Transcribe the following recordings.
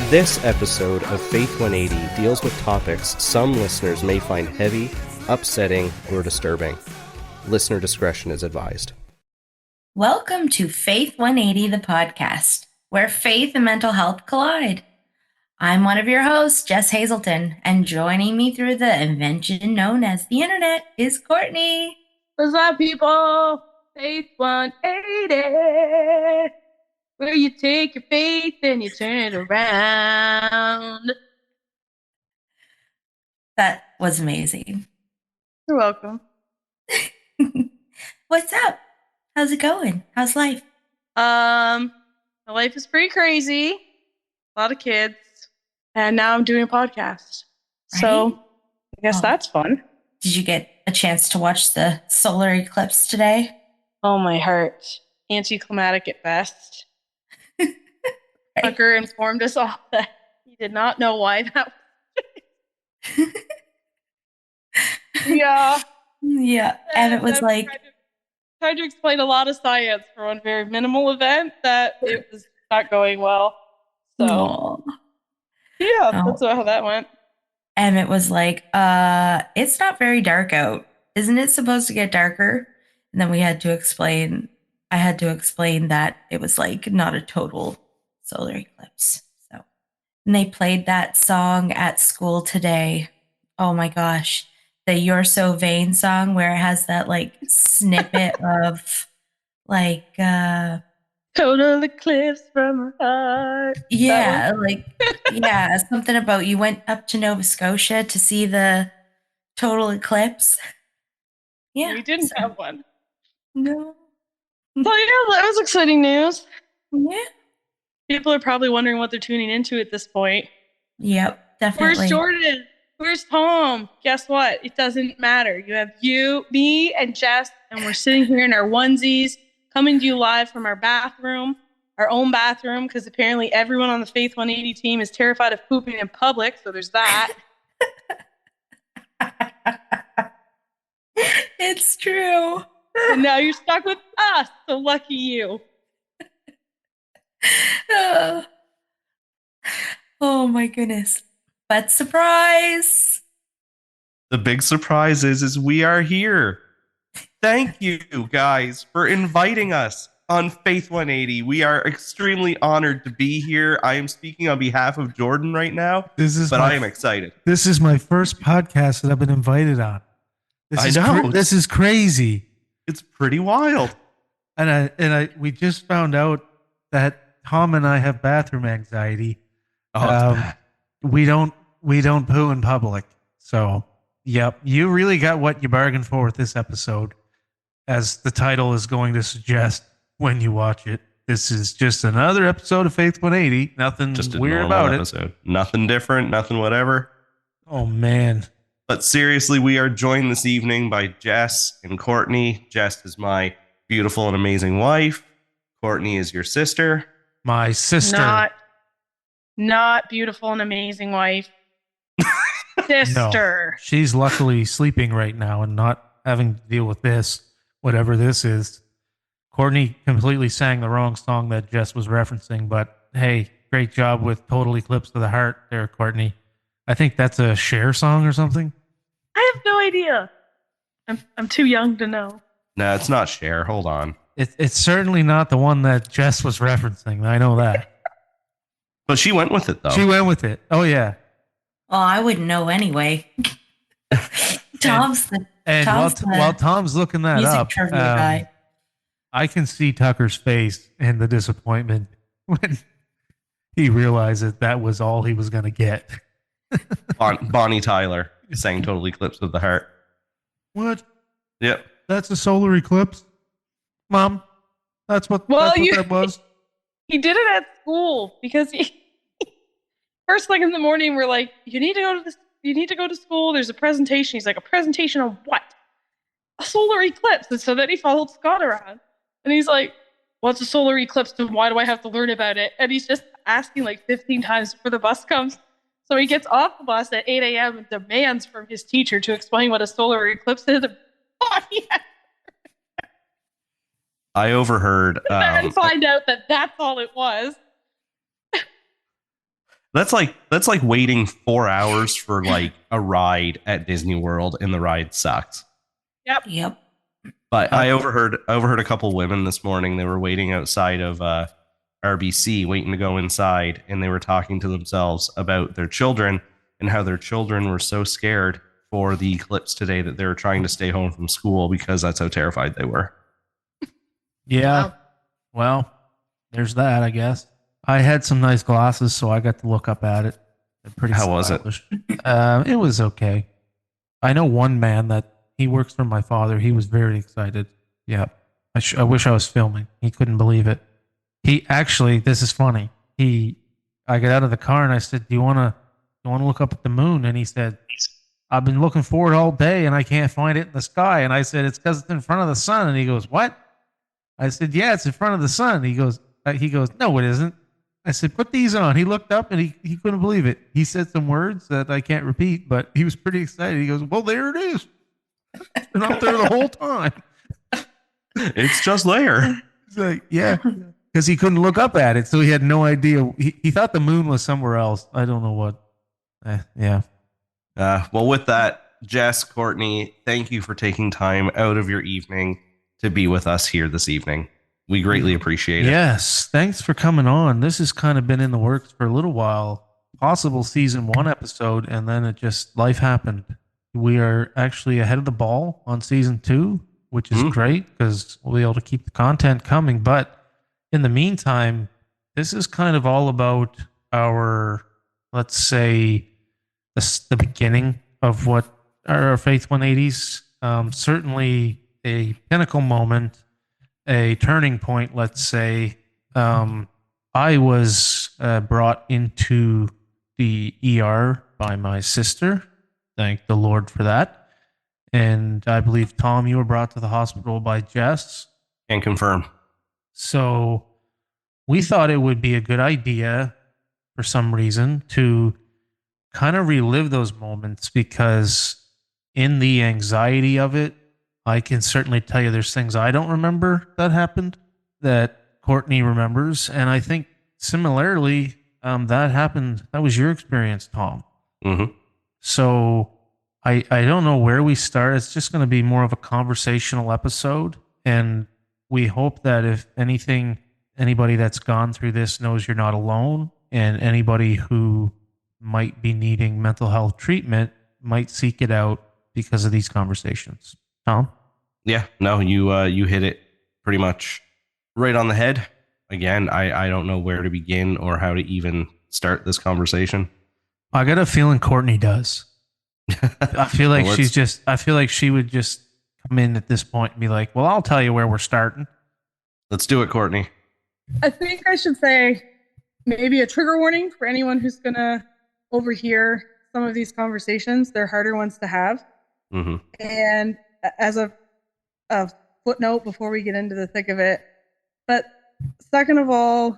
This episode of Faith 180 deals with topics some listeners may find heavy, upsetting, or disturbing. Listener discretion is advised. Welcome to Faith 180, the podcast, where faith and mental health collide. I'm one of your hosts, Jess Hazelton, and joining me through the invention known as the internet is Courtney. What's up, people? Faith 180, where you take your faith and you turn it around. That was amazing. You're welcome. What's up? How's it going? How's life? My life is pretty crazy. A lot of kids. And now I'm doing a podcast. Right? So I guess that's fun. Did you get a chance to watch the solar eclipse today? Oh, my heart. Anticlimactic at best. Right. Tucker informed us all that he did not know why that was. Yeah. Yeah. And it was like... Tried to explain a lot of science for one very minimal event that it was not going well. So, that's how that went. And it was like, it's not very dark out. Isn't it supposed to get darker? And then I had to explain that it was like not a total solar eclipse. So, and they played that song at school today. Oh my gosh. The You're So Vain song where it has that like snippet of like total eclipse from her heart. Yeah, something about you went up to Nova Scotia to see the total eclipse. Yeah. We didn't have one. No. So that was exciting news. Yeah. People are probably wondering what they're tuning into at this point. Yep, definitely. Where's Jordan? Where's Tom? Guess what? It doesn't matter. You have you, me, and Jess, and we're sitting here in our onesies, coming to you live from our bathroom, our own bathroom, because apparently everyone on the Faith 180 team is terrified of pooping in public, so there's that. It's true. And now you're stuck with us, so lucky you. Oh my goodness. But surprise! The big surprise is we are here. Thank you, guys, for inviting us on Faith 180. We are extremely honored to be here. I am speaking on behalf of Jordan right now, I am excited. This is my first podcast that I've been invited on. This is crazy. It's pretty wild. And we just found out that Tom and I have bathroom anxiety. We don't poo in public. So, yep, you really got what you bargained for with this episode, as the title is going to suggest when you watch it. This is just another episode of Faith 180. Nothing just a weird about episode. Nothing different, nothing whatever. Oh, man. But seriously, we are joined this evening by Jess and Courtney. Jess is my beautiful and amazing wife. Courtney is your sister. My sister. Not beautiful and amazing wife. Sister. No, she's luckily sleeping right now and not having to deal with this, whatever this is. Courtney completely sang the wrong song that Jess was referencing, but hey, great job with Total Eclipse of the Heart there, Courtney. I think that's a Cher song or something. I have no idea. I'm too young to know. No, it's not Cher. Hold on. It's certainly not the one that Jess was referencing. I know that. But she went with it, though. She went with it. Oh, yeah. Oh, I wouldn't know anyway. While Tom's looking that up, guy. I can see Tucker's face and the disappointment when he realized that was all he was going to get. Bonnie Tyler sang Total Eclipse of the Heart. What? Yep. That's a solar eclipse? Mom, that's what that was? He did it at school because first thing in the morning we're like, you need to go to school. There's a presentation. He's like, a presentation on what? A solar eclipse. And so then he followed Scott around and he's like, what's a solar eclipse and why do I have to learn about it? And he's just asking like 15 times before the bus comes. So he gets off the bus at 8 a.m. and demands from his teacher to explain what a solar eclipse is. I overheard. And find out that that's all it was. That's like waiting 4 hours for like a ride at Disney World, and the ride sucks. Yep. But I overheard a couple women this morning. They were waiting outside of RBC, waiting to go inside, and they were talking to themselves about their children and how their children were so scared for the eclipse today that they were trying to stay home from school because that's how terrified they were. Yeah. Wow. Well, there's that, I guess. I had some nice glasses, so I got to look up at it. They're pretty How was it? stylish. It was okay. I know one man that he works for my father. He was very excited. Yeah. I wish I was filming. He couldn't believe it. He actually, this is funny. I got out of the car and I said, "Do you want to look up at the moon?" And he said, "I've been looking for it all day and I can't find it in the sky." And I said, "It's because it's in front of the sun." And he goes, "What?" I said, "Yeah, it's in front of the sun." He goes, "No, it isn't." I said, "Put these on." He looked up and he couldn't believe it. He said some words that I can't repeat, but he was pretty excited. He goes, "Well, there it is. It's been up there the whole time." It's just there. He's like, "Yeah." Because he couldn't look up at it, so he had no idea. He thought the moon was somewhere else. I don't know what. Yeah. Well, with that, Jess, Courtney, thank you for taking time out of your evening to be with us here this evening. We greatly appreciate it. Yes. Thanks for coming on. This has kind of been in the works for a little while. Possible season 1 episode, and then life happened. We are actually ahead of the ball on season 2, which is great because we'll be able to keep the content coming. But in the meantime, this is kind of all about our, let's say, the beginning of what are our Faith 180s. Certainly a pinnacle moment, a turning point, let's say. I was brought into the ER by my sister. Thank the Lord for that. And I believe, Tom, you were brought to the hospital by Jess. Can confirm. So we thought it would be a good idea for some reason to kind of relive those moments, because in the anxiety of it, I can certainly tell you there's things I don't remember that happened that Courtney remembers. And I think similarly, that happened. That was your experience, Tom. Mm-hmm. So I don't know where we start. It's just going to be more of a conversational episode. And we hope that if anything, anybody that's gone through this knows you're not alone, and anybody who might be needing mental health treatment might seek it out because of these conversations. Tom? Yeah, no, you hit it pretty much right on the head. Again, I don't know where to begin or how to even start this conversation. I got a feeling Courtney does. I feel like I feel like she would just come in at this point and be like, "Well, I'll tell you where we're starting." Let's do it, Courtney. I think I should say maybe a trigger warning for anyone who's going to overhear some of these conversations. They're harder ones to have. Mm-hmm. And as a footnote before we get into the thick of it, but second of all,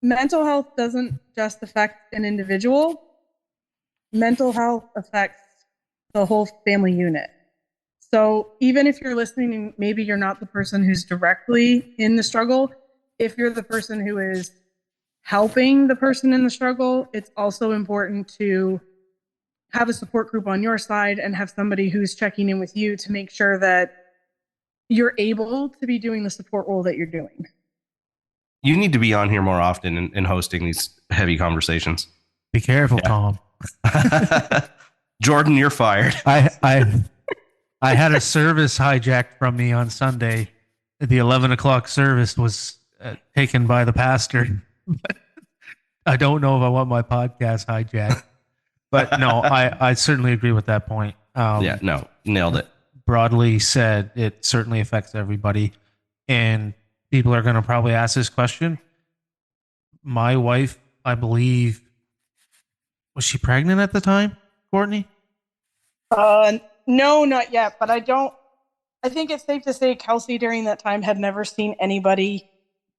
mental health doesn't just affect an individual. Mental health affects the whole family unit. So even if you're listening and maybe you're not the person who's directly in the struggle, if you're the person who is helping the person in the struggle, it's also important to have a support group on your side and have somebody who's checking in with you to make sure that you're able to be doing the support role that you're doing. You need to be on here more often and hosting these heavy conversations. Be careful, Tom. Jordan, you're fired. I had a service hijacked from me on Sunday. The 11 o'clock service was taken by the pastor. I don't know if I want my podcast hijacked. But no, I certainly agree with that point. Yeah, no, nailed it. Broadly said, it certainly affects everybody. And people are going to probably ask this question. My wife, I believe, was she pregnant at the time, Courtney? No, not yet. But I think it's safe to say Kelsey during that time had never seen anybody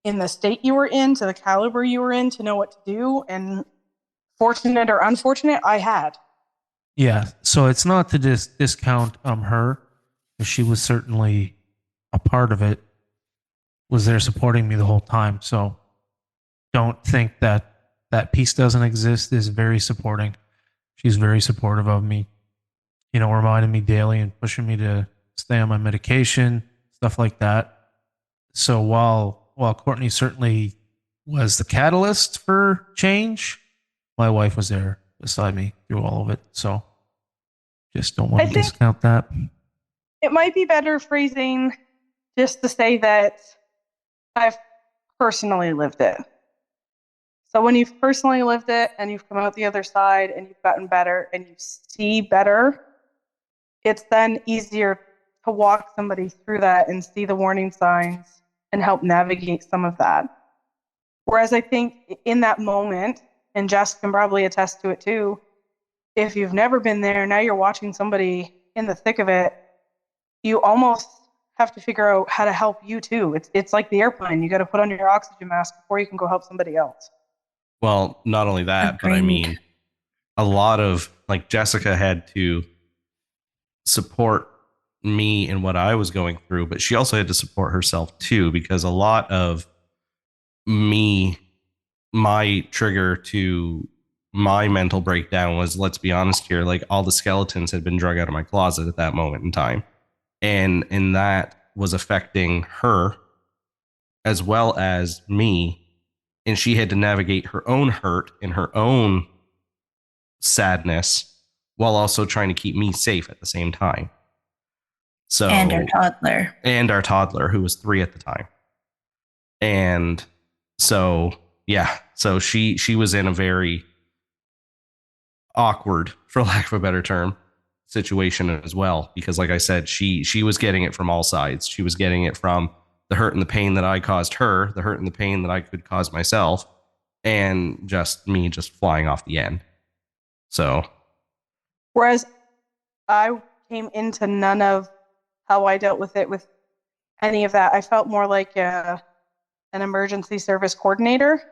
in the state you were in, to the caliber you were in, to know what to do. And fortunate or unfortunate, I had. Yeah. So it's not to discount her, because she was certainly a part of it, was there supporting me the whole time. So don't think that that peace doesn't exist is very supporting. She's very supportive of me, reminding me daily and pushing me to stay on my medication, stuff like that. So while Courtney certainly was the catalyst for change, my wife was there beside me through all of it. So just don't want I to think discount that. it might be better phrasing just to say that I've personally lived it. So when you've personally lived it and you've come out the other side and you've gotten better and you see better, it's then easier to walk somebody through that and see the warning signs and help navigate some of that. Whereas I think in that moment, and Jess can probably attest to it too, if you've never been there, now you're watching somebody in the thick of it, you almost have to figure out how to help you too. It's like the airplane. You got to put on your oxygen mask before you can go help somebody else. Well, not only that, but I Agreed. mean, a lot of like Jessica had to support me in what I was going through, but she also had to support herself too, because a lot of me, my trigger to my mental breakdown was, let's be honest here, like all the skeletons had been drug out of my closet at that moment in time. And that was affecting her as well as me. And she had to navigate her own hurt and her own sadness while also trying to keep me safe at the same time. So And our toddler, who was 3 at the time. And so yeah, so she was in a very awkward, for lack of a better term, situation as well, because like I said, she was getting it from all sides. She was getting it from the hurt and the pain that I caused her, the hurt and the pain that I could cause myself, and just me just flying off the end. So Whereas I came into none of how I dealt with it with any of that. I felt more like an emergency service coordinator,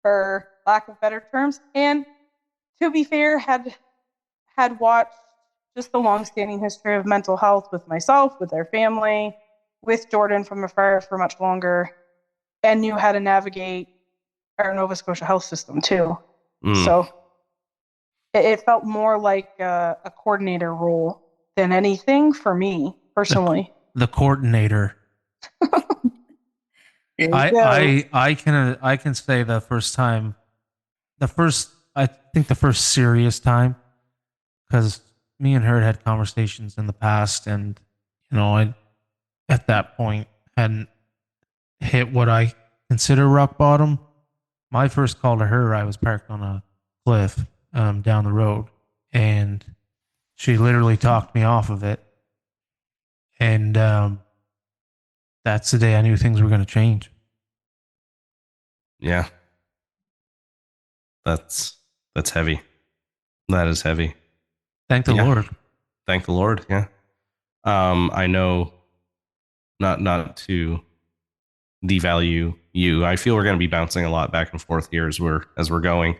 for lack of better terms. And to be fair, had watched just the long-standing history of mental health with myself, with their family, with Jordan from afar for much longer, and knew how to navigate our Nova Scotia health system too. So it felt more like a coordinator role than anything for me personally. The coordinator. I can say the first serious time, because me and her had conversations in the past, and I at that point hadn't hit what I consider rock bottom. My first call to her, I was parked on a cliff down the road, and she literally talked me off of it. And that's the day I knew things were going to change. yeah, that's heavy. That is heavy. Thank the Lord. Thank the Lord. Yeah. I know, not to devalue you. I feel we're going to be bouncing a lot back and forth here as we're going.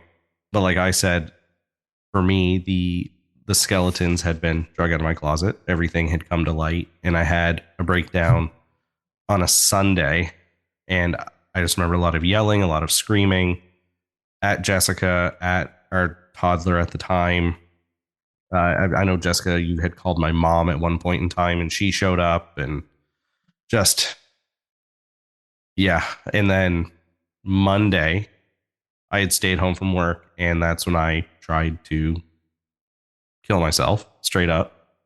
But like I said, for me, the skeletons had been drug out of my closet. Everything had come to light, and I had a breakdown on a Sunday, and I just remember a lot of yelling, a lot of screaming at Jessica, at our toddler at the time. I know, Jessica, you had called my mom at one point in time, and she showed up, and just, yeah. And then Monday, I had stayed home from work, and that's when I tried to kill myself straight up,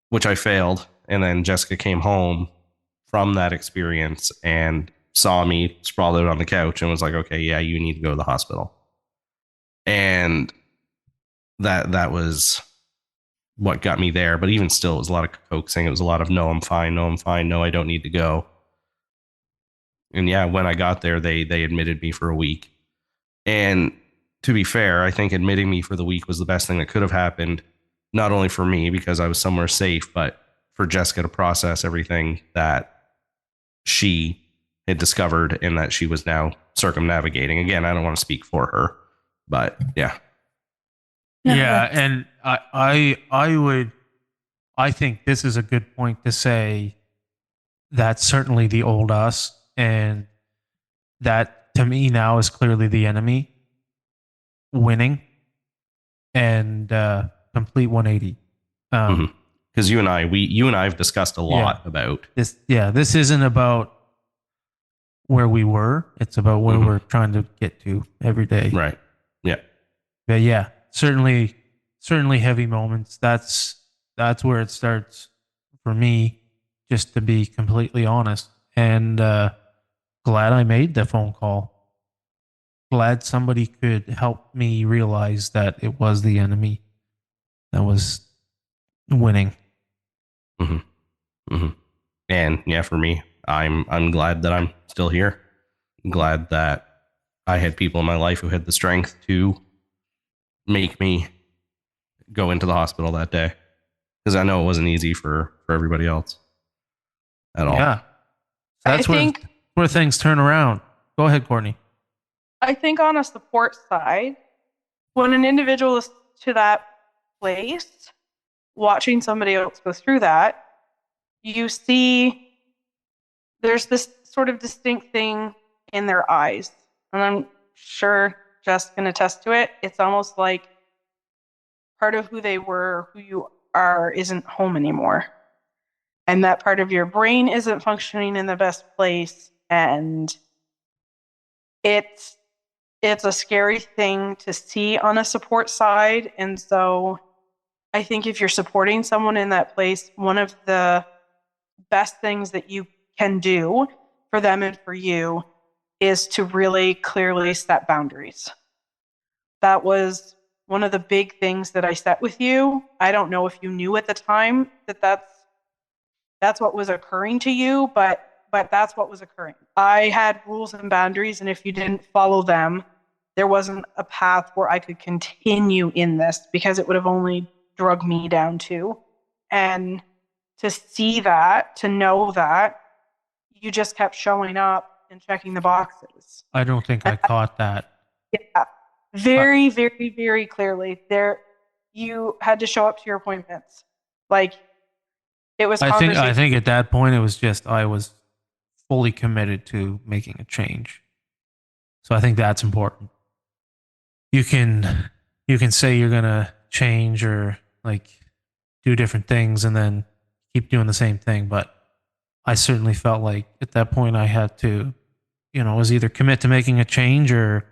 which I failed. And then Jessica came home from that experience and saw me sprawled out on the couch and was like, okay, yeah, you need to go to the hospital. And that was what got me there. But even still, it was a lot of coaxing. It was a lot of, no, I'm fine. No, I'm fine. No, I don't need to go. And yeah, when I got there, they admitted me for a week. And to be fair, I think admitting me for the week was the best thing that could have happened, not only for me because I was somewhere safe, but for Jessica to process everything that she had discovered and that she was now circumnavigating. Again, I don't want to speak for her, but yeah. Yeah, and I think this is a good point to say that's certainly the old us, and that to me now is clearly the enemy. winning and complete 180. Because you and I have discussed a lot about this. Yeah, this isn't about where we were. It's about where we're trying to get to every day. Right. Yeah. But yeah, certainly heavy moments. That's where it starts for me, just to be completely honest. And glad I made the phone call. Glad somebody could help me realize that it was the enemy that was winning. And yeah, for me, I'm glad that I'm still here. I'm glad that I had people in my life who had the strength to make me go into the hospital that day, because I know it wasn't easy for everybody else at all. Yeah, that's where things turn around. Go ahead, Courtney. I think on a support side, when an individual is to that place, watching somebody else go through that, you see there's this sort of distinct thing in their eyes. And I'm sure Jess can attest to it. It's almost like part of who they were, who you are, isn't home anymore. And that part of your brain isn't functioning in the best place. And it's a scary thing to see on a support side. And so I think if you're supporting someone in that place, one of the best things that you can do for them and for you is to really clearly set boundaries. That was one of the big things that I set with you. I don't know if you knew at the time that that's what was occurring to you, but that's what was occurring. I had rules and boundaries, and if you didn't follow them, there wasn't a path where I could continue in this, because it would have only drug me down too. And to see that, to know that, you just kept showing up and checking the boxes. I don't think I caught that. Yeah. Very, very, very clearly. You had to show up to your appointments. Like, it was I think at that point it was just I was fully committed to making a change. So I think that's important. You can say you're gonna change or like do different things and then keep doing the same thing, but I certainly felt like at that point I had to, it was either commit to making a change or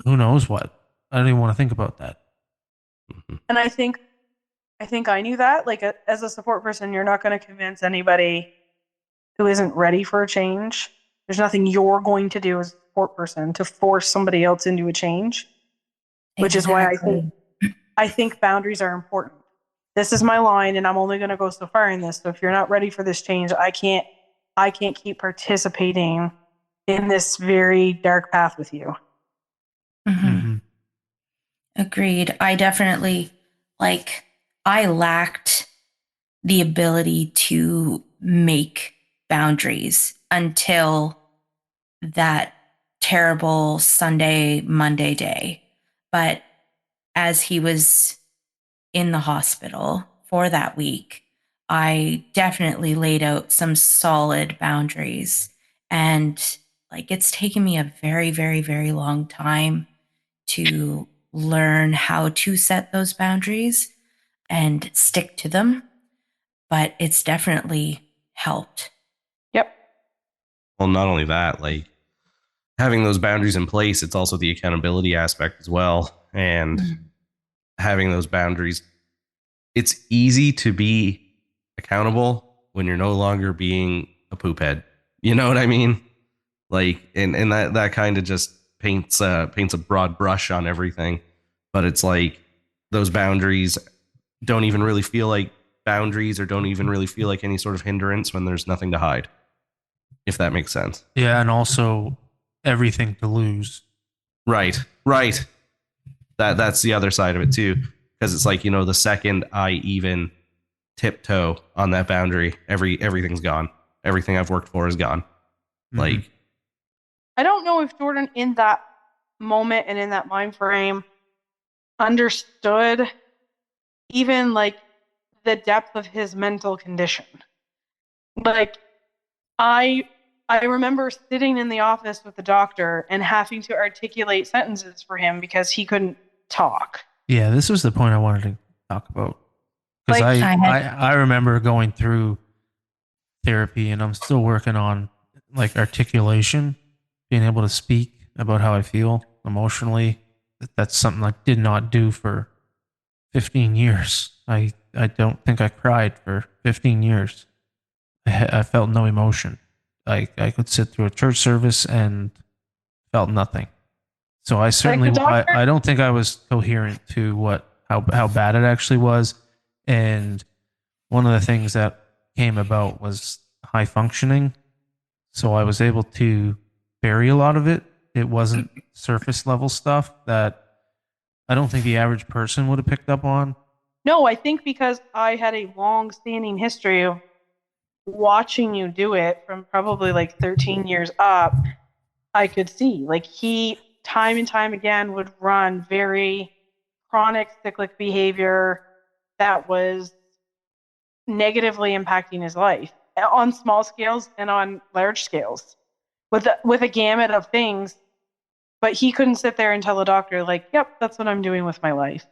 who knows what. I don't even want to think about that. And I think I knew that. Like, as a support person, you're not going to convince anybody who isn't ready for a change. There's nothing you're going to do as a support person to force somebody else into a change. Which is why I think boundaries are important. This is my line, and I'm only going to go so far in this. So if you're not ready for this change, I can't keep participating in this very dark path with you. Agreed. I definitely, I lacked the ability to make boundaries until that terrible Sunday, Monday day. But as he was in the hospital for that week, I definitely laid out some solid boundaries. And it's taken me a very, very, very long time to learn how to set those boundaries and stick to them. But it's definitely helped. Yep. Well, not only that, having those boundaries in place, it's also the accountability aspect as well. And having those boundaries, it's easy to be accountable when you're no longer being a poop head. You know what I mean? And that kind of just paints a broad brush on everything. But it's like those boundaries don't even really feel like boundaries, or don't even really feel like any sort of hindrance when there's nothing to hide, if that makes sense. Yeah, and also everything to lose. Right. That's the other side of it too, because it's like, the second I even tiptoe on that boundary, everything's gone. Everything I've worked for is gone. I don't know if Jordan in that moment and in that mind frame understood even the depth of his mental condition. I I remember sitting in the office with the doctor and having to articulate sentences for him because he couldn't talk. Yeah, this was the point I wanted to talk about. Because Like, I remember going through therapy and I'm still working on like articulation, being able to speak about how I feel emotionally. That's something I did not do for 15 years. I don't think I cried for 15 years. I felt no emotion. I could sit through a church service and felt nothing. So I certainly the doctor, I don't think I was coherent to how bad it actually was. And one of the things that came about was high functioning. So I was able to bury a lot of it. It wasn't surface level stuff that I don't think the average person would have picked up on. no, I think because I had a long-standing history of watching you do it from probably like 13 years up, I could see like he time and time again would run very chronic cyclic behavior that was negatively impacting his life on small scales and on large scales with a gamut of things. But he couldn't sit there and tell the doctor, like, yep, that's what I'm doing with my life.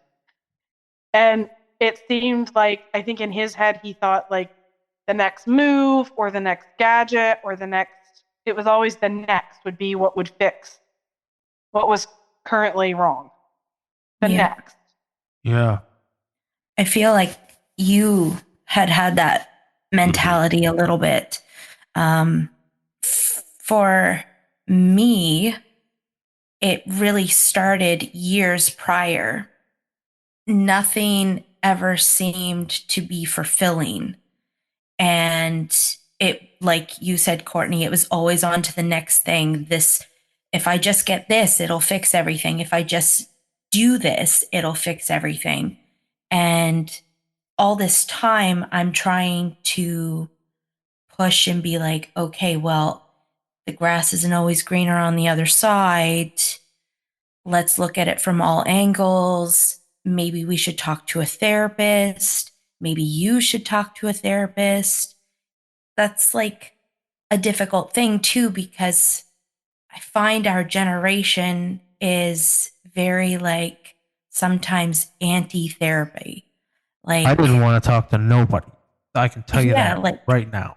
And it seemed like, I think in his head, he thought like the next move or the next gadget or the next, it was always the next would be what would fix what was currently wrong. The next. Yeah. I feel like you had that mentality a little bit. For me, it really started years prior. Nothing ever seemed to be fulfilling. And it, like you said, Courtney, it was always on to the next thing. This, if I just get this, it'll fix everything. If I just do this, it'll fix everything. And all this time, I'm trying to push and be like, okay, well, the grass isn't always greener on the other side. Let's look at it from all angles. Maybe we should talk to a therapist. Maybe you should talk to a therapist. That's like a difficult thing too, because I find our generation is very like sometimes anti-therapy. Like, I didn't want to talk to nobody. I can tell you that like right now.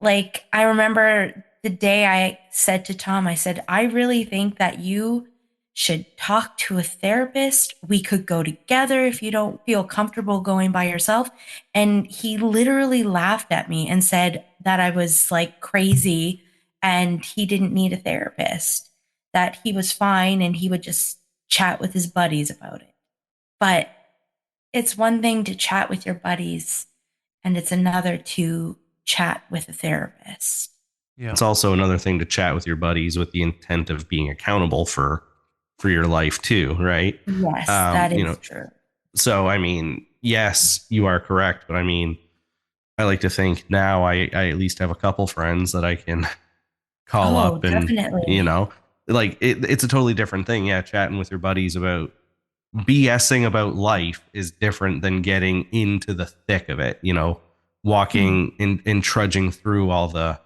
Like, I remember the day I said to Tom, I said, I really think that you should talk to a therapist. We could go together if you don't feel comfortable going by yourself. And he literally laughed at me and said that I was like crazy and he didn't need a therapist, that he was fine and he would just chat with his buddies about it. But it's one thing to chat with your buddies, and it's another to chat with a therapist. Yeah. It's also another thing to chat with your buddies with the intent of being accountable for your life too, right? Yes, that is true. So, I mean, yes, you are correct, but I mean, I like to think now I at least have a couple friends that I can call up and, definitely. Like it's a totally different thing. Yeah, chatting with your buddies about BSing about life is different than getting into the thick of it, walking and trudging through all the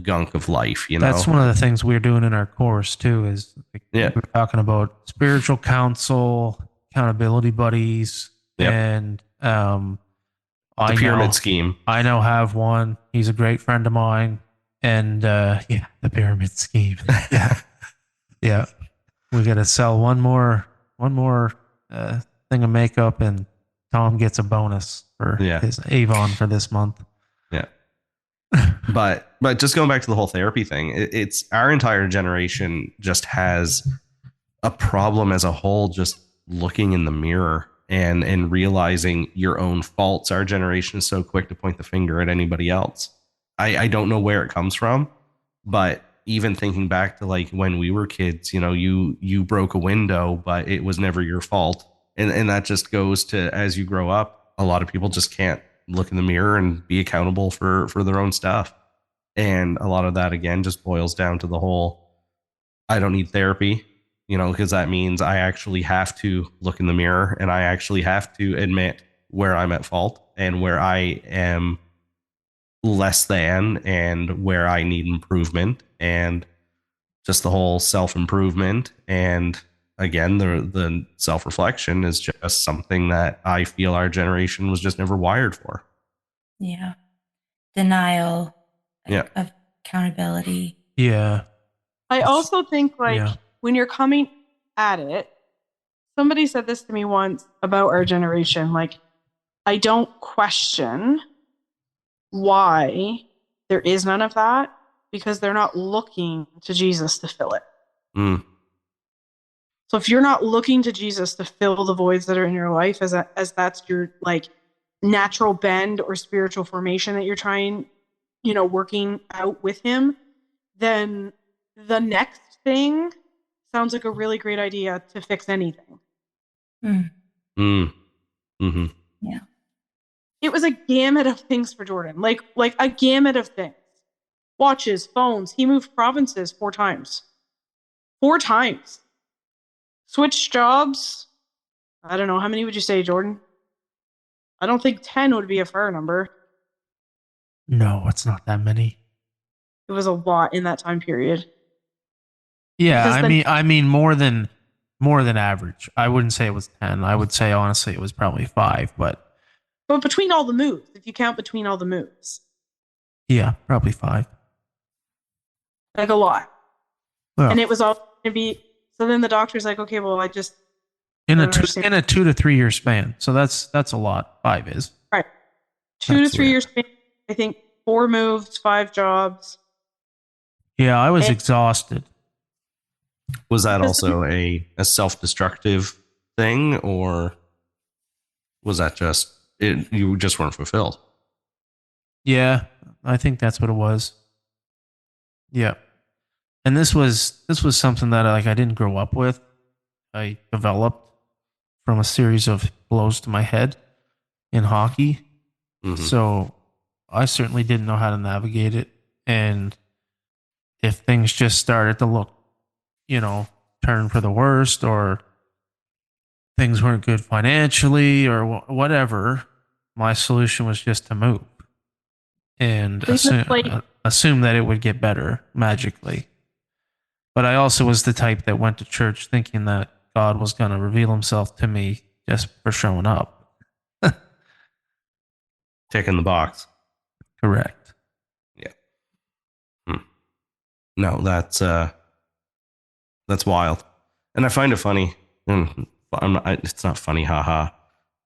gunk of life, That's one of the things we're doing in our course too, is we're talking about spiritual counsel, accountability buddies, and the pyramid scheme. I now have one. He's a great friend of mine. And the pyramid scheme. Yeah. We gotta sell one more thing of makeup, and Tom gets a bonus for his Avon for this month. Yeah. But just going back to the whole therapy thing, it's our entire generation just has a problem as a whole, just looking in the mirror and realizing your own faults. Our generation is so quick to point the finger at anybody else. I don't know where it comes from, but even thinking back to like when we were kids, you broke a window, but it was never your fault. And that just goes to, as you grow up, a lot of people just can't look in the mirror and be accountable for their own stuff. And a lot of that, again, just boils down to the whole, I don't need therapy, because that means I actually have to look in the mirror and I actually have to admit where I'm at fault and where I am less than and where I need improvement, and just the whole self-improvement. And again, the self-reflection is just something that I feel our generation was just never wired for. Yeah. Denial Yeah. of accountability. Yeah. I also think like Yeah. when you're coming at it, somebody said this to me once about our generation. Like, I don't question why there is none of that, because they're not looking to Jesus to fill it. Mm. So if you're not looking to Jesus to fill the voids that are in your life, as that's your like natural bend or spiritual formation that you're trying, working out with him, then the next thing sounds like a really great idea to fix anything. Mm. Mm. Mm-hmm. Yeah. It was a gamut of things for Jordan, like a gamut of things. Watches, phones. He moved provinces 4 times. 4 times. Switched jobs. I don't know. How many would you say, Jordan? I don't think 10 would be a fair number. No, it's not that many. It was a lot in that time period. Yeah, Because I mean more than average. I wouldn't say it was 10. I would say honestly it was probably 5, but between all the moves, if you count between all the moves, yeah, probably 5. like a lot. Well, And it was all going to be. So then the doctor's like, okay, well, I just in don't a understand. 2 to 3 year span. So that's a lot. 5 is. Right. 2 That's to 3 weird. years. I think 4 moves, 5 jobs. Yeah, I was And- exhausted. Was that Because- also a self-destructive thing, or was that just you just weren't fulfilled? Yeah, I think that's what it was. Yeah. And this was something that I didn't grow up with. I developed from a series of blows to my head in hockey. Mhm. So I certainly didn't know how to navigate it. And if things just started to look, turn for the worst, or things weren't good financially, or whatever, my solution was just to move and assume that it would get better magically. But I also was the type that went to church thinking that God was going to reveal himself to me just for showing up. Ticking the box. Correct. Yeah. No, that's wild, and I find it funny. And it's not funny, haha.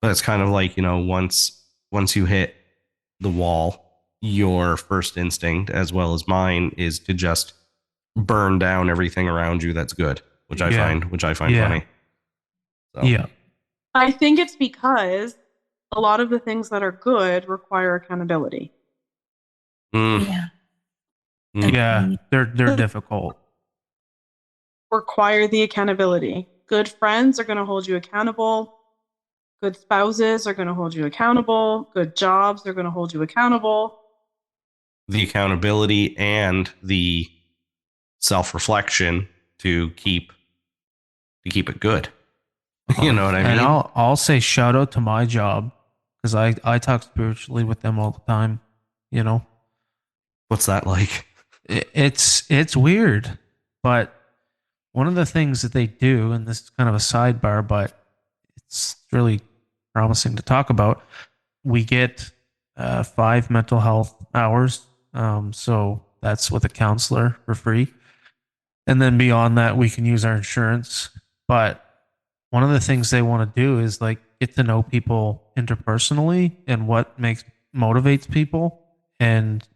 But it's kind of like, once you hit the wall, your first instinct, as well as mine, is to just burn down everything around you that's good, which I find funny. So. Yeah. I think it's because a lot of the things that are good require accountability. Mm. Yeah. Yeah, they're difficult. Require the accountability. Good friends are going to hold you accountable. Good spouses are going to hold you accountable. Good jobs are going to hold you accountable. The accountability and the self-reflection to keep it good. You know what I mean? And I'll say shout out to my job, because I talk spiritually with them all the time. What's that like? It's weird, but one of the things that they do, and this is kind of a sidebar, but it's really promising to talk about. We get 5 mental health hours, so that's with a counselor for free, and then beyond that, we can use our insurance. But one of the things they want to do is like get to know people interpersonally and what motivates people. And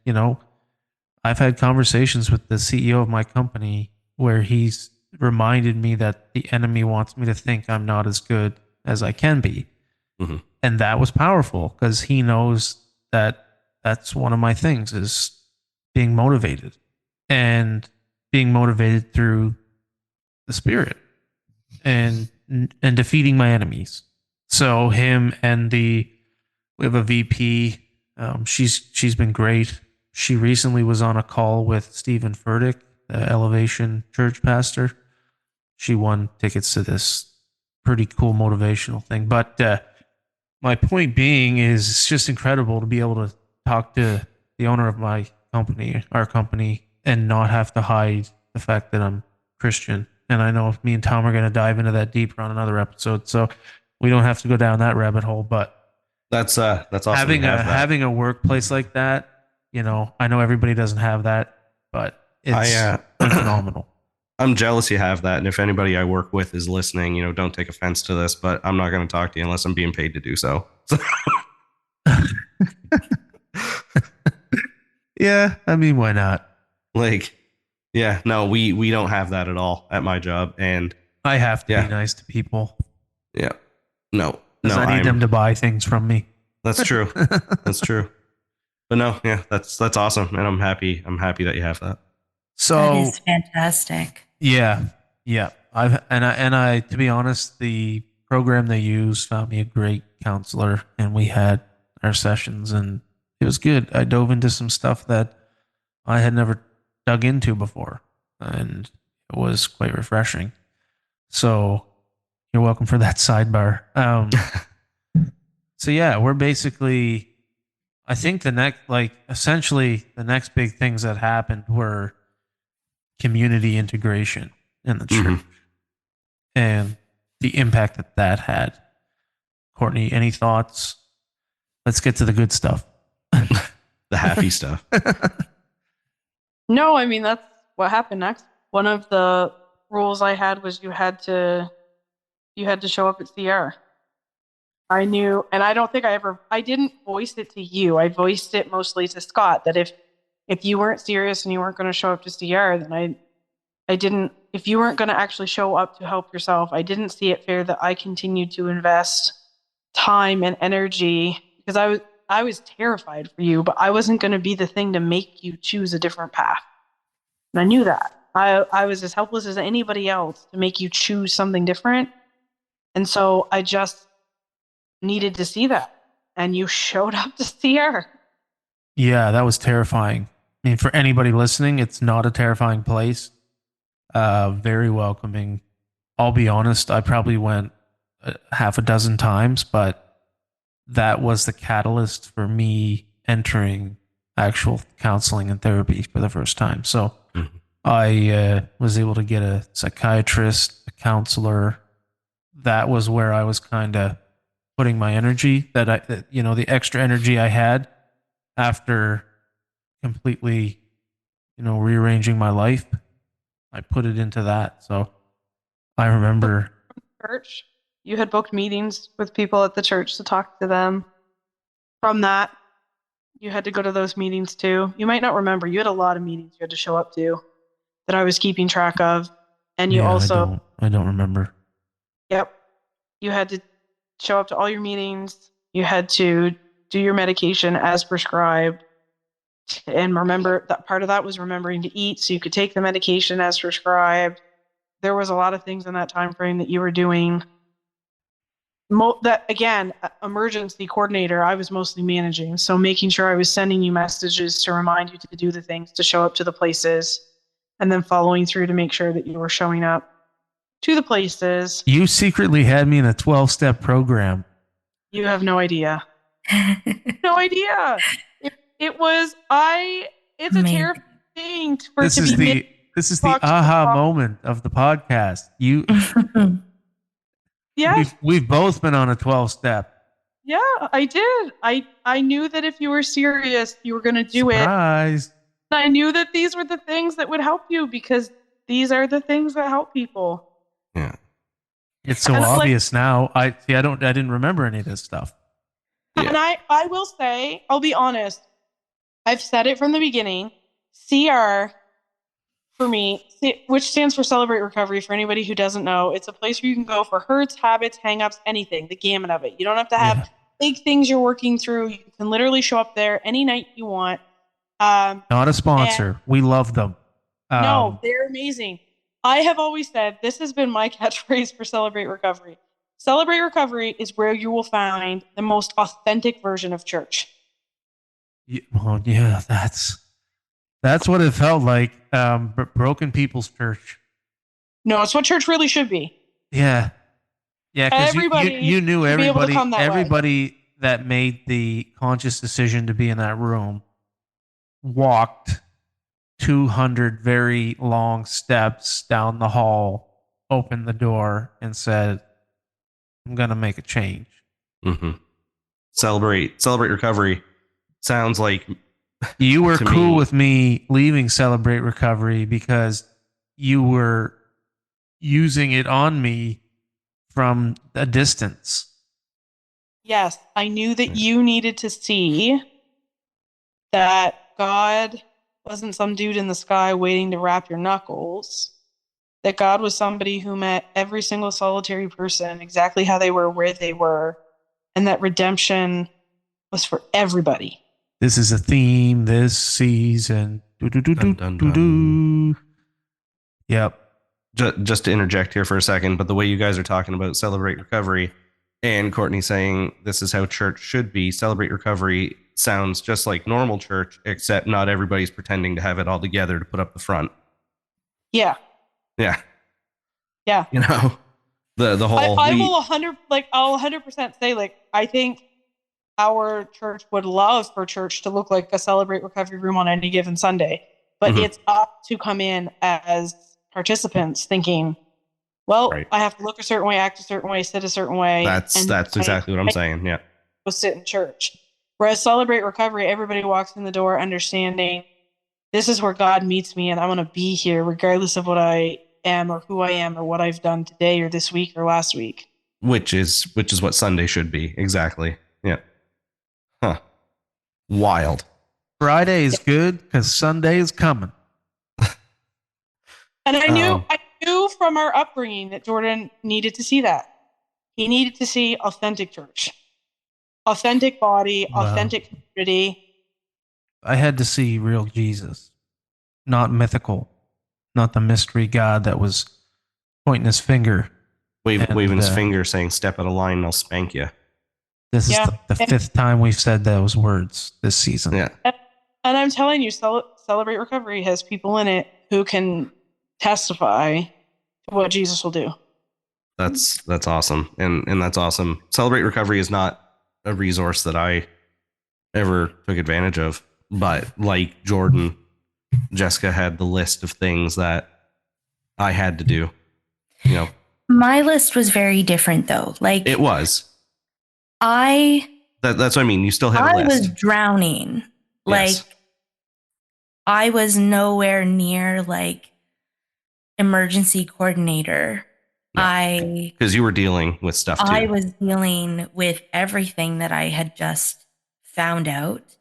I've had conversations with the CEO of my company where he's reminded me that the enemy wants me to think I'm not as good as I can be. Mm-hmm. And that was powerful because he knows that that's one of my things, is being motivated, and being motivated through the spirit and defeating my enemies. So him and we have a VP. She's been great. She recently was on a call with Stephen Furtick, the Elevation Church pastor. She won tickets to this pretty cool motivational thing. But my point being is, it's just incredible to be able to talk to owner of my company, our company, and not have to hide the fact that I'm Christian. And I know me and Tom are going to dive into that deeper on another episode, so we don't have to go down that rabbit hole. But That's awesome. having you have a that. having a workplace like that, I know everybody doesn't have that, but it's been phenomenal. I'm jealous you have that. And if anybody I work with is listening, don't take offense to this, but I'm not going to talk to you unless I'm being paid to do so. Yeah, I mean, why not? Yeah, no, we don't have that at all at my job. And I have to be nice to people. Yeah. No. Because I need them to buy things from me. That's true. That's true. But no, yeah, that's awesome. And I'm happy that you have that. So that is fantastic. Yeah. I to be honest, the program they used found me a great counselor, and we had our sessions, and it was good. I dove into some stuff that I had never dug into before, and it was quite refreshing. So you're welcome for that sidebar. So yeah, we're basically, I think essentially the next big things that happened were community integration in the church and the impact that had. Courtney, any thoughts? Let's get to the good stuff. The happy stuff. No, I mean, that's what happened next. One of the rules I had was you had to show up at CR. I knew, and I don't think I didn't voice it to you. I voiced it mostly to Scott, that if you weren't serious and you weren't going to show up to CR, then I didn't, if you weren't going to actually show up to help yourself, I didn't see it fair that I continued to invest time and energy, because I was terrified for you, but I wasn't going to be the thing to make you choose a different path. And I knew that. I was as helpless as anybody else to make you choose something different. And so I just needed to see that. And you showed up to see her. Yeah, that was terrifying. I mean, for anybody listening, it's not a terrifying place. Very welcoming. I'll be honest, I probably went half a dozen times, but that was the catalyst for me entering actual counseling and therapy for the first time. So I was able to get a psychiatrist, a counselor. That was where I was kind of putting my energy, the extra energy I had after completely, rearranging my life. I put it into that. So I remember church. You had booked meetings with people at the church to talk to them. From that, you had to go to those meetings too. You might not remember. You had a lot of meetings you had to show up to that I was keeping track of. And you also... I don't remember. Yep. You had to show up to all your meetings. You had to do your medication as prescribed. And remember, that part of that was remembering to eat so you could take the medication as prescribed. There was a lot of things in that time frame that you were doing. That again, emergency coordinator, I was mostly managing. So making sure I was sending you messages to remind you to do the things, to show up to the places, and then following through to make sure that you were showing up to the places. You secretly had me in a 12-step program. You have no idea. No idea. It's a terrifying thing for it to be. This is the aha moment of the podcast. Yes. We've both been on a 12-step. Yeah, I did. I knew that if you were serious, you were going to do Surprise. it. I knew that these were the things that would help you, because these are the things that help people. Yeah. It's so obvious now. I didn't remember any of this stuff. Yeah. And I will say, I'll be honest. I've said it from the beginning. CR, for me, which stands for Celebrate Recovery, for anybody who doesn't know, it's a place where you can go for hurts, habits, hang-ups, anything, the gamut of it. You don't have to have big things you're working through. You can literally show up there any night you want. Not a sponsor. We love them. No, they're amazing. I have always said, this has been my catchphrase for Celebrate Recovery. Celebrate Recovery is where you will find the most authentic version of church. Well, yeah, that's what it felt like. Broken People's Church. No, it's what church really should be. Yeah, because you knew everybody that made the conscious decision to be in that room walked 200 very long steps down the hall, opened the door, and said, I'm going to make a change. Mm-hmm. Celebrate recovery. Sounds like you were to cool me- with me leaving Celebrate Recovery because you were using it on me from a distance. Yes, I knew that you needed to see that God wasn't some dude in the sky waiting to wrap your knuckles. That God was somebody who met every single solitary person exactly how they were, where they were, and that redemption was for everybody. This is a theme this season. Dun, dun, dun. Yep. Just to interject here for a second, but the way you guys are talking about Celebrate Recovery and Courtney saying this is how church should be, Celebrate Recovery sounds just like normal church, except not everybody's pretending to have it all together to put up the front. Yeah. Yeah. Yeah. You know, the whole. I'll 100% say, like, I think our church would love for church to look like a Celebrate Recovery room on any given Sunday, but it's up to come in as participants thinking, well, Right. I have to look a certain way, act a certain way, sit a certain way. That's exactly what I'm saying. Yeah. Go sit in church. Whereas Celebrate Recovery, everybody walks in the door understanding this is where God meets me, and I want to be here regardless of what I am or who I am or what I've done today or this week or last week. Which is what Sunday should be. Exactly. Yeah. Huh. Wild. Friday is good because Sunday is coming. And I knew from our upbringing that Jordan needed to see that. He needed to see authentic church, authentic body, authentic community. I had to see real Jesus, not mythical, not the mystery God that was pointing his finger. Waving his finger saying, step out of line and I'll spank you. This is the fifth time we've said those words this season. Yeah. And I'm telling you, Celebrate Recovery has people in it who can testify to what Jesus will do. That's awesome. And that's awesome. Celebrate Recovery is not a resource that I ever took advantage of, but like Jordan, Jessica had the list of things that I had to do. You know, my list was very different though. Like it was. that's what I mean. You still had a list. I was drowning. Like Yes. I was nowhere near like emergency coordinator. No, because you were dealing with stuff too. I was dealing with everything that I had just found out,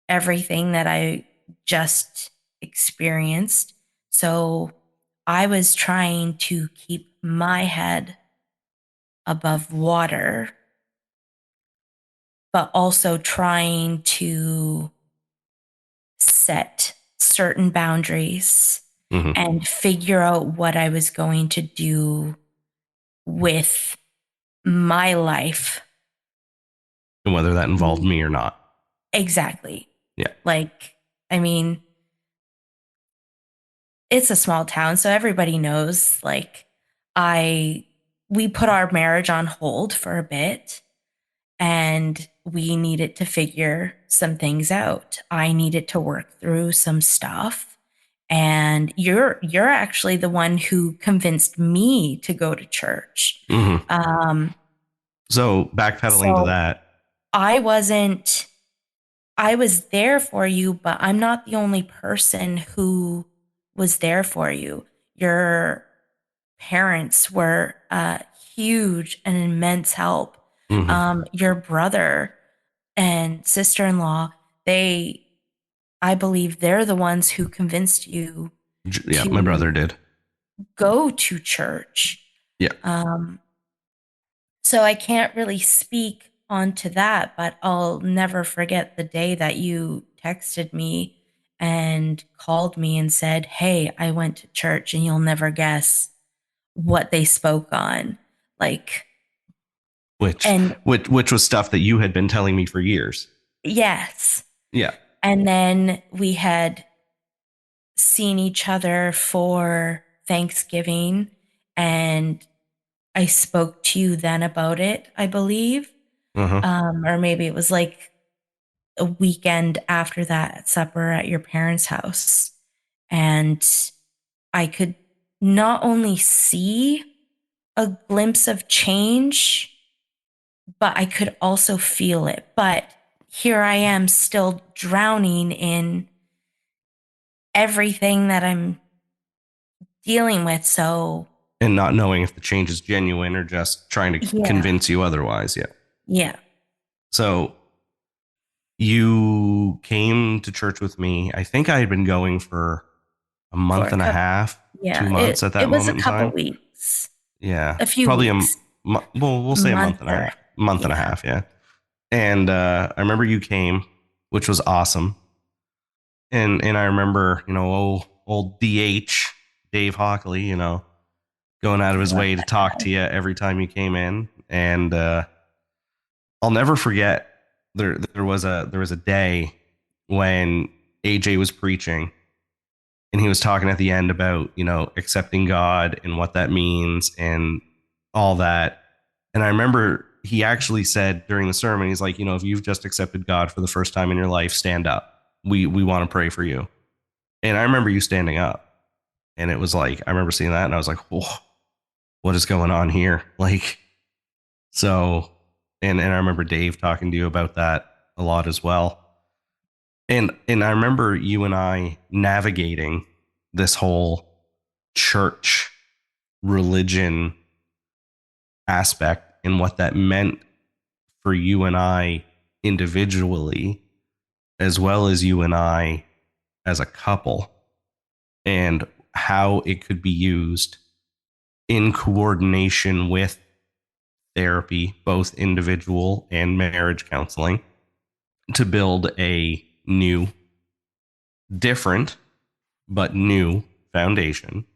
everything that I just experienced. So I was trying to keep my head above water, but also trying to set certain boundaries and figure out what I was going to do with my life. And whether that involved me or not. Exactly. Yeah. Like, I mean, it's a small town, so everybody knows, like, we put our marriage on hold for a bit and we needed to figure some things out. I needed to work through some stuff. And you're actually the one who convinced me to go to church. So backpedaling to that. I was there for you, but I'm not the only person who was there for you. Your parents were a huge and immense help. Your brother and sister-in-law, I believe they're the ones who convinced you. Yeah, my brother did. Go to church. Yeah. So I can't really speak onto that, but I'll never forget the day that you texted me and called me and said, "Hey, I went to church," and you'll never guess what they spoke on. Like, which was stuff that you had been telling me for years. Yes. Yeah. And then we had seen each other for Thanksgiving, and I spoke to you then about it, I believe. Or maybe it was like a weekend after that at supper at your parents' house. And I could not only see a glimpse of change, but I could also feel it. But here I am still drowning in everything that I'm dealing with. So, And not knowing if the change is genuine or just trying to yeah. convince you otherwise. Yeah. Yeah. So you came to church with me. I think I had been going for a month and a half, Yeah. 2 months at that it was a moment in couple time. weeks. Yeah. A few Probably weeks. well, we'll say a month and a Month or- half. Month and a yeah. half, yeah. And I remember you came, which was awesome. And I remember, old DH, Dave Hockley, going out of his way to talk to you every time you came in. And I'll never forget there was a day when AJ was preaching and he was talking at the end about, accepting God and what that means and all that. And I remember he actually said during the sermon, he's like, if you've just accepted God for the first time in your life, stand up. We want to pray for you. And I remember you standing up. And it was like, I remember seeing that and I was like, whoa, what is going on here? Like, so, and I remember Dave talking to you about that a lot as well. And I remember you and I navigating this whole church religion aspect and what that meant for you and I individually, as well as you and I as a couple, and how it could be used in coordination with therapy, both individual and marriage counseling, to build a new, different, but new foundation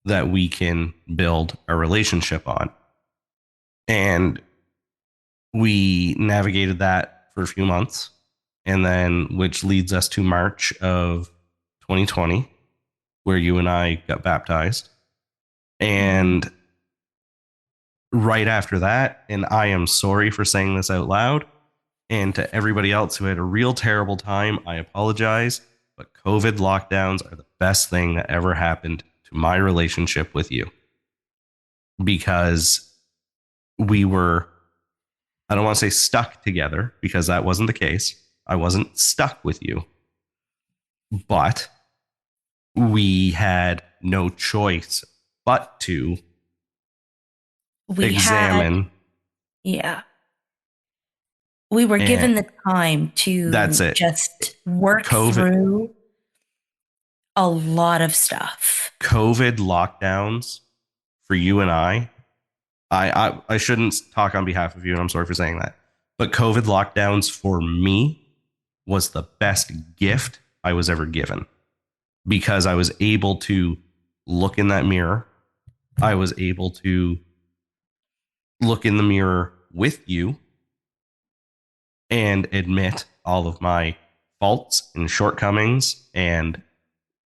that we can build a relationship on. And we navigated that for a few months, and then which leads us to March of 2020, where you and I got baptized. And right after that, and I am sorry for saying this out loud, and to everybody else who had a real terrible time, I apologize, but COVID lockdowns are the best thing that ever happened to my relationship with you. Because we were, I don't want to say stuck together, because that wasn't the case. I wasn't stuck with you. But we had no choice but to examine. Yeah. We were given the time to That's it. just work through a lot of stuff. COVID lockdowns for you and I shouldn't talk on behalf of you, and I'm sorry for saying that, but COVID lockdowns for me was the best gift I was ever given, because I was able to look in that mirror. I was able to look in the mirror with you and admit all of my faults and shortcomings and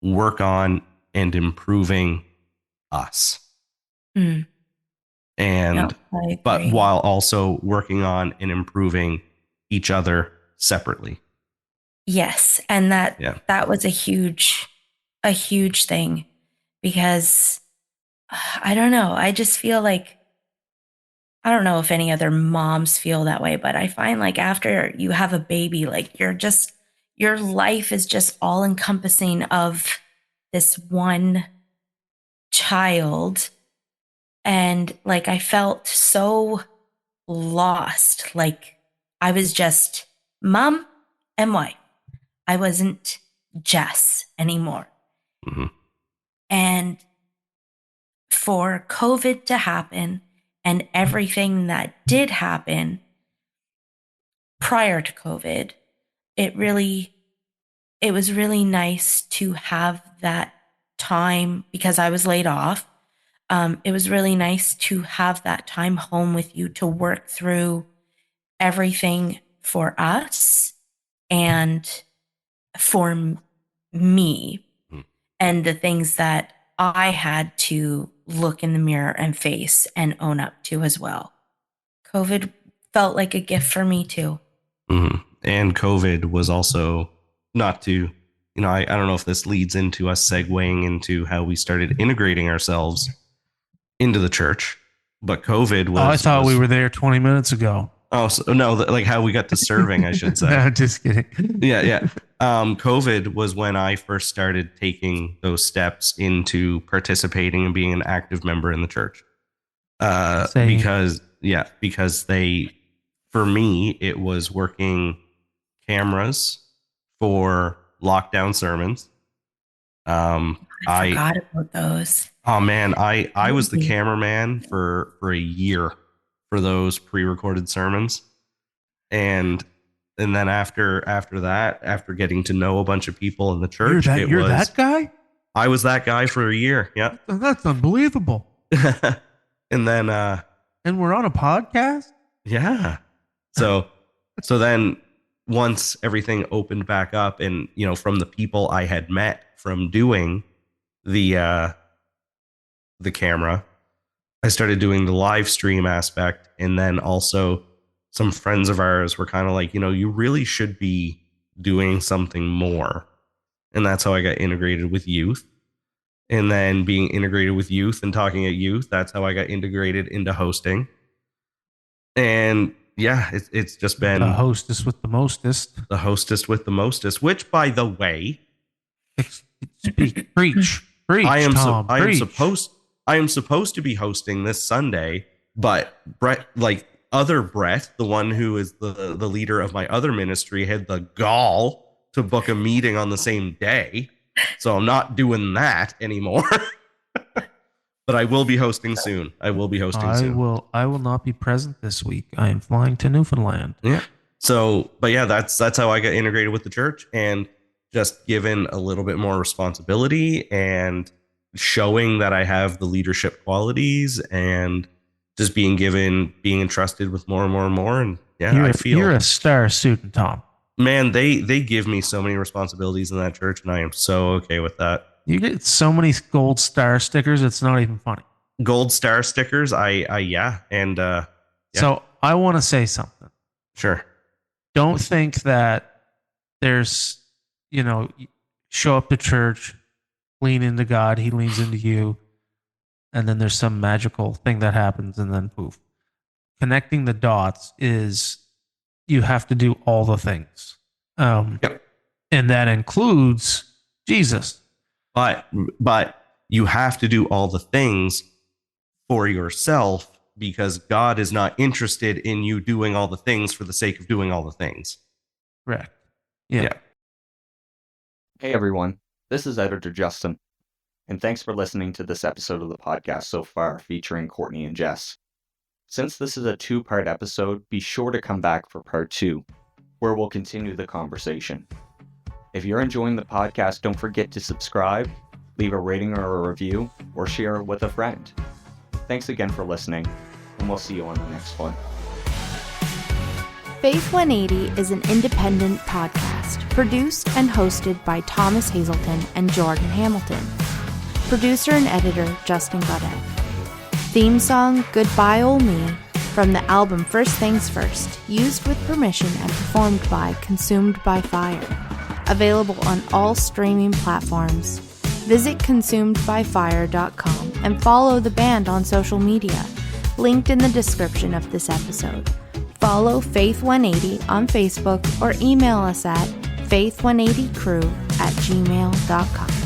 work on and improving us. Mm. And but while also working on and improving each other separately. Yes, and that was a huge thing, because I don't know, I just feel like, I don't know if any other moms feel that way, but I find like after you have a baby, like your life is just all encompassing of this one child. And like, I felt so lost. Like I was just mom and wife. I wasn't Jess anymore. Mm-hmm. And for COVID to happen and everything that did happen prior to COVID, it was really nice to have that time, because I was laid off. It was really nice to have that time home with you to work through everything for us and for me, and the things that I had to look in the mirror and face and own up to as well. COVID felt like a gift for me too. Mm-hmm. And COVID was also not to, I don't know if this leads into us segueing into how we started integrating ourselves into the church, but COVID was. Oh, I thought we were there 20 minutes ago. Oh, so, no, like how we got to serving, I should say. No, just kidding. Yeah. COVID was when I first started taking those steps into participating and being an active member in the church. Because for me, it was working cameras for lockdown sermons. I forgot about those. Oh man, I was the cameraman for a year for those pre-recorded sermons. And then after that, after getting to know a bunch of people in the church, you're that guy? I was that guy for a year. Yeah. That's unbelievable. And then and we're on a podcast? Yeah. So then once everything opened back up, and from the people I had met from doing the camera, I started doing the live stream aspect. And then also some friends of ours were kind of like, you really should be doing something more. And that's how I got integrated with youth. And then being integrated with youth and talking at youth, that's how I got integrated into hosting. And yeah, it's just been the hostess with the mostest. The hostess with the mostest, which, by the way, preach. I am supposed to be hosting this Sunday, but Brett, other Brett, the one who is the leader of my other ministry, had the gall to book a meeting on the same day. So I'm not doing that anymore. But I will be hosting soon. I will not be present this week. I am flying to Newfoundland. Yeah. So, but yeah, that's how I got integrated with the church, and just given a little bit more responsibility and showing that I have the leadership qualities, and just being entrusted with more and more and more. And yeah, you're a star student, Tom. Man, they give me so many responsibilities in that church, and I am so okay with that. You get so many gold star stickers, it's not even funny. Gold star stickers, yeah. So I want to say something. Sure. Don't think that there's, show up to church, lean into God, he leans into you, and then there's some magical thing that happens, and then poof. Connecting the dots is you have to do all the things. Yep. And that includes Jesus. But you have to do all the things for yourself, because God is not interested in you doing all the things for the sake of doing all the things. Correct. Yeah. Hey everyone, this is Editor Justin, and thanks for listening to this episode of the podcast so far featuring Courtney and Jess. Since this is a 2-part episode, be sure to come back for part 2, where we'll continue the conversation. If you're enjoying the podcast, don't forget to subscribe, leave a rating or a review, or share it with a friend. Thanks again for listening, and we'll see you on the next one. Faith 180 is an independent podcast produced and hosted by Thomas Hazelton and Jordan Hamilton. Producer and editor Justin Goddard. Theme song Goodbye Ol' Me from the album First Things First, used with permission and performed by Consumed by Fire. Available on all streaming platforms. Visit consumedbyfire.com and follow the band on social media, linked in the description of this episode. Follow Faith 180 on Facebook or email us at faith180crew@gmail.com.